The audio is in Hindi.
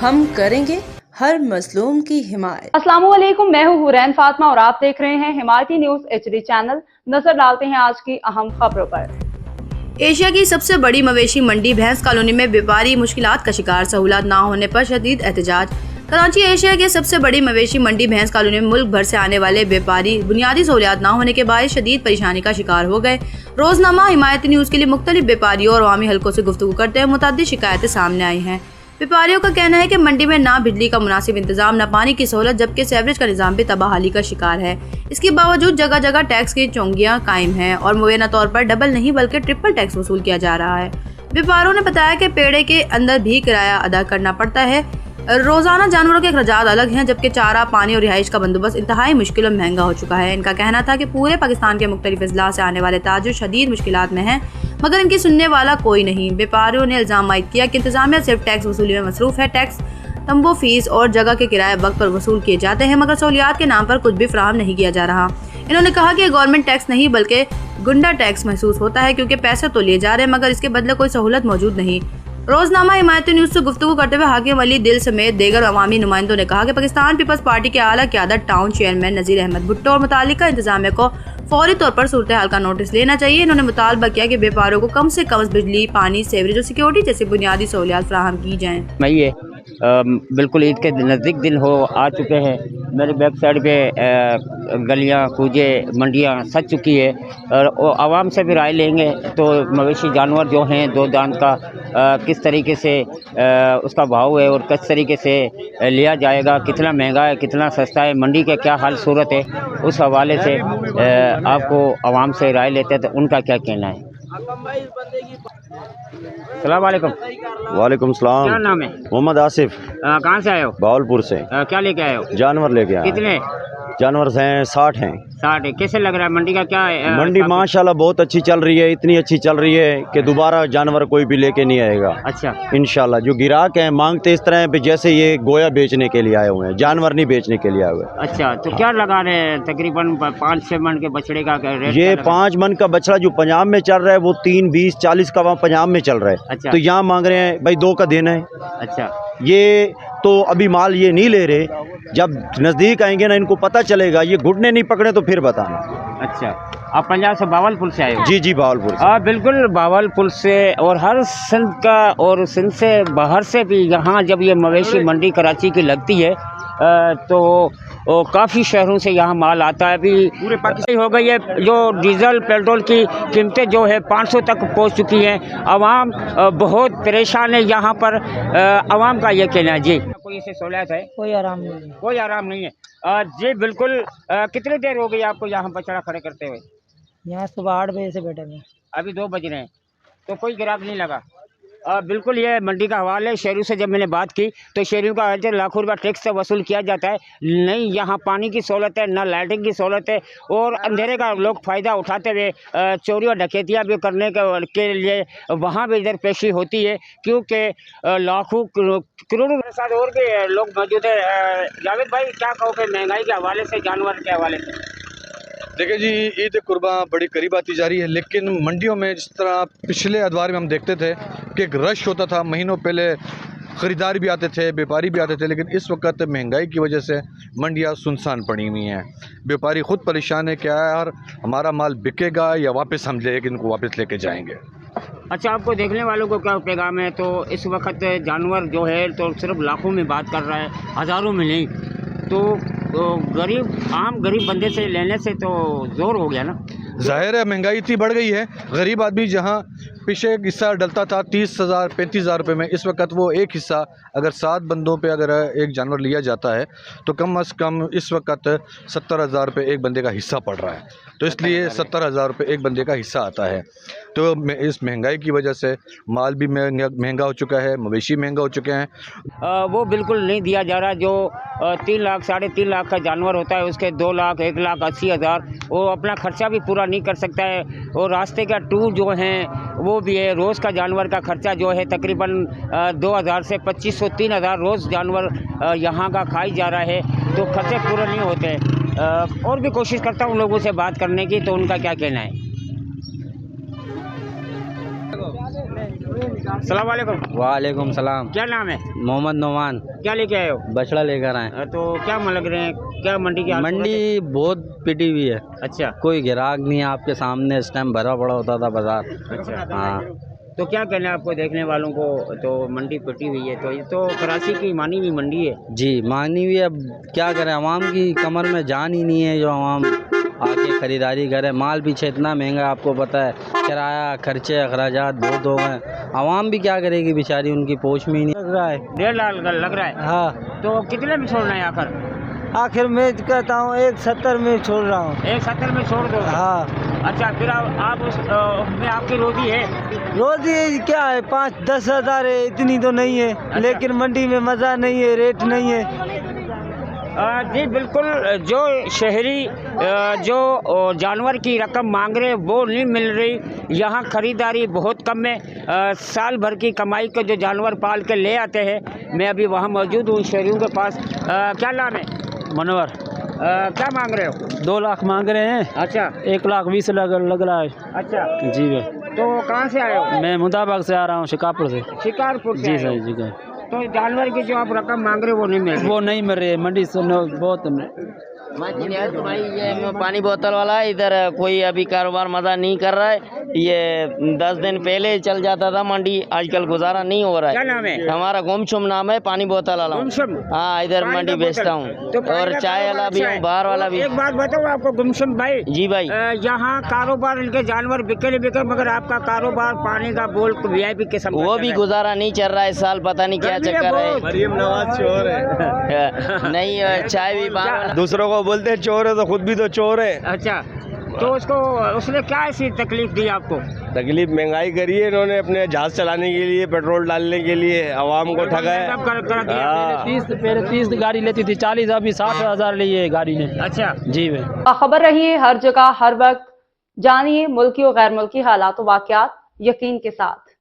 हम करेंगे हर मजलूम की हिमायत। अस्सलाम वालेकुम, मैं हूँ हुरैन फातिमा और आप देख रहे हैं हिमायती न्यूज HD चैनल। नजर डालते हैं आज की अहम खबरों पर। एशिया की सबसे बड़ी मवेशी मंडी भैंस कॉलोनी में व्यापारी मुश्किलात का शिकार, सहूलत न होने पर शदीद एहतजाज। कराची एशिया के सबसे बड़ी मवेशी मंडी भैंस कॉलोनी में मुल्क भर से आने वाले व्यापारी बुनियादी सहूलियात न होने के बायस शदीद परेशानी का शिकार हो गए। रोजनामा हिमायती न्यूज के लिए मुख्तलिफ व्यापारियों और अवामी हलकों से गुफ्तगू करते हुए मुतअद्दिद शिकायतें सामने आई हैं। व्यापारियों का कहना है कि मंडी में ना बिजली का मुनासिब इंतजाम, न पानी की सहूलत, जबकि सेवरेज का निजाम भी तबाहाली का शिकार है। इसके बावजूद जगह जगह टैक्स की चौंगियां कायम हैं और मुबैना तौर पर डबल नहीं बल्कि ट्रिपल टैक्स वसूल किया जा रहा है। व्यापारियों ने बताया कि पेड़े के अंदर भी किराया अदा करना पड़ता है। रोजाना जानवरों के अखराजात अलग हैं, जबकि चारा, पानी और रिहाइश का बंदोबस्त इंतहाई मुश्किल और महंगा हो चुका है। इनका कहना था कि पूरे पाकिस्तान के मुख्तलिफ अजला से आने वाले ताजिर शदीद मुश्किलात में हैं, मगर इनकी सुनने वाला कोई नहीं। व्यापारियों ने इल्जाम आयद किया कि इंतजामिया सिर्फ टैक्स वसूली में मसरूफ है। टैक्स, तंबू फीस और जगह के किराए वक्त पर वसूल किए जाते हैं, मगर सहूलियात के नाम पर कुछ भी फराहम नहीं किया जा रहा। इन्होंने कहा कि गवर्नमेंट टैक्स नहीं बल्कि गुंडा टैक्स महसूस होता है, क्योंकि पैसे तो लिए जा रहे हैं मगर इसके बदले कोई सहूलत मौजूद नहीं। रोजनामा हिमायती न्यूज से गुफ्तगू करते हुए हाकिम अली दिल समेत दीगर अवामी नुमाइंदों ने कहा कि पाकिस्तान पीपल्स पार्टी के आला क़यादत टाउन चेयरमैन नज़ीर अहमद भुट्टो और मुतालिका इंतजामिया को फौरी तौर पर सूरत हाल का नोटिस लेना चाहिए। इन्होंने मुतालबा किया कि व्यापारियों को कम से कम बिजली, पानी, सेवरेज और सिक्योरिटी जैसी बुनियादी सहूलियात फराहम की जाएँ। बिल्कुल ईद के नज़दीक दिन आ चुके हैं। मेरे बैक साइड पे गलियां, कूजे, मंडियां सज चुकी है और आवाम से भी राय लेंगे तो मवेशी जानवर जो हैं दो दांत का किस तरीके से उसका भाव है और किस तरीके से लिया जाएगा, कितना महंगा है, कितना सस्ता है, मंडी का क्या हाल सूरत है, उस हवाले से आपको आवाम से राय लेते हैं तो उनका क्या कहना है। सलाम वालेकुम। वालेकुम सलाम। क्या नाम है? मोहम्मद आसिफ। कहाँ से आए हो? भावलपुर से। क्या लेके आए हो? जानवर लेके आए। कितने जानवर हैं? 60 हैं। 60 है। कैसे लग रहा है मंडी का? क्या है मंडी माशाल्लाह बहुत अच्छी चल रही है, इतनी अच्छी चल रही है कि दोबारा जानवर कोई भी लेके नहीं आएगा। अच्छा, इंशाल्लाह। जो गिराक हैं मांगते इस तरह है जैसे ये गोया बेचने के लिए आए हुए हैं, जानवर नहीं बेचने के लिए आए हुए। अच्छा, तो क्या लगा रहे हैं? तकरीबन 5-6 मन के बछड़े का रेट? ये 5 मन का बछड़ा जो पंजाब में चल रहा है वो 3, 20, 40 का वहाँ पंजाब में चल रहा है। अच्छा। तो यहाँ मांग रहे हैं भाई 2 का देना है। अच्छा, ये तो अभी माल ये नहीं ले रहे, जब नज़दीक आएंगे ना इनको पता चलेगा, ये घुटने नहीं पकड़े तो फिर बताना। अच्छा, आप पंजाब से भावलपुर से आए हो? जी जी, भावलपुर से। बिल्कुल भावलपुर से और हर सिंध का और सिंध से बाहर से भी यहाँ जब ये मवेशी मंडी कराची की लगती है तो काफ़ी शहरों से यहाँ माल आता है। अभी पूरे पाकिस्तान हो गई है, जो डीजल पेट्रोल की कीमतें जो है 500 तक पहुँच चुकी हैं। आवाम बहुत परेशान है यहाँ पर। आवाम का ये कहना है। जी, कोई इसे सहूलियत है? कोई आराम नहीं है। कोई आराम नहीं है। जी बिल्कुल। कितनी देर हो गई आपको यहाँ बछड़ा खड़े करते हुए? यहाँ सुबह 8 बजे से बैठे हैं। अभी 2 बज रहे हैं, तो कोई ग्राहक नहीं लगा? बिल्कुल, ये मंडी का हवाला है। शहरों से जब मैंने बात की तो शहरों का लाखों रुपया टैक्स से वसूल किया जाता है। नहीं यहाँ पानी की सहूलत है, ना लाइटिंग की सहूलत है और अंधेरे का लोग फ़ायदा उठाते हुए चोरी और डकैतियाँ भी करने के लिए वहाँ भी इधर पेशी होती है, क्योंकि लाखों करोड़ों के साथ और भी लोग मौजूद है। जावेद भाई, क्या कहोगे महंगाई के हवाले से, जानवर के हवाले से? देखिए जी, ईद कुर्बा बड़ी करीब आती जा रही है, लेकिन मंडियों में जिस तरह पिछले अदवार में हम देखते थे कि एक रश होता था, महीनों पहले ख़रीदार भी आते थे, व्यापारी भी आते थे, लेकिन इस वक्त महंगाई की वजह से मंडियाँ सुनसान पड़ी हुई हैं। व्यापारी ख़ुद परेशान है कि यार हमारा माल बिकेगा या वापस हम इनको वापस लेके जाएंगे। अच्छा, आपको देखने वालों को क्या पैगाम है? तो इस वक्त जानवर जो है तो सिर्फ लाखों में बात कर रहा है, हज़ारों में नहीं। तो आम गरीब बंदे से लेने से तो जोर हो गया ना। ज़ाहिर है महंगाई इतनी बढ़ गई है। गरीब आदमी जहाँ पीछे एक हिस्सा डलता था 30,000 35,000 रुपये में, इस वक्त वो एक हिस्सा अगर 7 बंदों पे अगर एक जानवर लिया जाता है तो कम अज़ कम इस वक्त 70,000 रुपये एक बंदे का हिस्सा पड़ रहा है। तो इसलिए 70,000 रुपये एक बंदे का हिस्सा आता है। तो इस महंगाई की वजह से माल भी महंगा हो चुका है, मवेशी महंगा हो चुके हैं। वो बिल्कुल नहीं दिया जा रहा। जो 3 लाख 3.5 लाख का जानवर होता है उसके 2 लाख 1,80,000 वो अपना खर्चा भी पूरा नहीं कर सकता है। और रास्ते का टूर जो हैं वो भी है। रोज़ का जानवर का खर्चा जो है तकरीबन 2,000 से 2,500 3,000 रोज़ जानवर यहाँ का खाई जा रहा है, तो खर्चे पूरे नहीं होते। और भी कोशिश करता हूँ लोगों से बात करने की, तो उनका क्या कहना है। सलाम वालेकुम। वालेकुम सलाम। क्या नाम है? मोहम्मद नोमान। क्या लेके आए हो? बछड़ा लेकर आए। तो क्या मन लग रहे हैं, क्या मंडी की हालत है? मंडी बहुत पिटी हुई है। अच्छा कोई ग्राहक नहीं है, आपके सामने इस टाइम भरा पड़ा होता था बाजार। अच्छा हाँ। तो क्या कहना है आपको देखने वालों को? तो मंडी पिटी हुई है, तो ये तो कराची की मानी हुई मंडी है। जी मानी हुई है। अब क्या करें, आवाम की कमर में जान ही नहीं है जो आवाम आके खरीदारी करे। माल पीछे इतना महंगा, आपको पता है, किराया खर्चे अखराजात बहुत हो गए। आवाम भी क्या करेगी बेचारी, उनकी पोष में ही नहीं लग रहा है। 1.5 लाख लग रहा है। हाँ, तो कितने में छोड़ना है आखिर? आखिर मैं कहता हूँ 170 में छोड़ रहा हूँ। 170 में छोड़ दो। हाँ, अच्छा फिर आप उसमें आपकी रोजी है? रोजी क्या है, 5-10 हज़ार है, इतनी तो नहीं है। अच्छा। लेकिन मंडी में मज़ा नहीं है, रेट नहीं है। जी बिल्कुल, जो शहरी जो जानवर की रकम मांग रहे वो नहीं मिल रही। यहाँ खरीदारी बहुत कम है। साल भर की कमाई के जो जानवर पाल के ले आते हैं। मैं अभी वहाँ मौजूद हूँ शहरियों के पास। क्या नाम है? मनोहर। क्या मांग रहे हो? 2 लाख मांग रहे हैं। अच्छा 1,20,000 लग रहा है। अच्छा जी भाई, तो कहाँ से आए हो? मैं मुदाबाग से आ रहा हूँ, शिकारपुर से। शिकारपुर से जी आए हो? सर, जी। तो जानवर की जो आप रकम मांग रहे हो वो नहीं मिल रही? वो नहीं मिल रही है मंडी से, बहुत। भाई ये पानी बोतल वाला है, इधर कोई अभी कारोबार मजा नहीं कर रहा है। ये 10 दिन पहले चल जाता था मंडी, आजकल गुजारा नहीं हो रहा है। क्या नाम है? हमारा गुमशुम नाम है, पानी बोतल वाला। गुमशुम? हाँ, इधर पानी मंडी का बेचता बोतल। हूँ। तो पानी और का चाय वाला भी कारोबार हूँ, अच्छा बाहर वाला भी। एक बात बताओ आपको गुमशुम भाई। जी भाई। यहाँ कारोबार, इनके जानवर बिके नहीं बिके, मगर आपका कारोबार पानी का बोल VIP किस्म का वो चल भी रहा है। गुजारा नहीं चल रहा है इस साल, पता नहीं क्या गर्मी है चक्कर बहुत। मरियम नवाज चोर है। नहीं, चाय भी बाहर वाला। दूसरों को बोलते हैं चोर है तो खुद भी तो चोर है। अच्छा तो उसने क्या ऐसी तकलीफ दी आपको? तकलीफ महंगाई करी है इन्होंने अपने जहाज चलाने के लिए, पेट्रोल डालने के लिए, आवाम को ठगाया। कर दिया। हाँ। 30 गाड़ी लेती थी, 40 अभी 60,000 ली है गाड़ी ने। अच्छा जी भाई। खबर रहिए हर जगह हर वक्त, जानिए मुल्की और गैर मुल्की हालात व वाक़यात यकीन के साथ।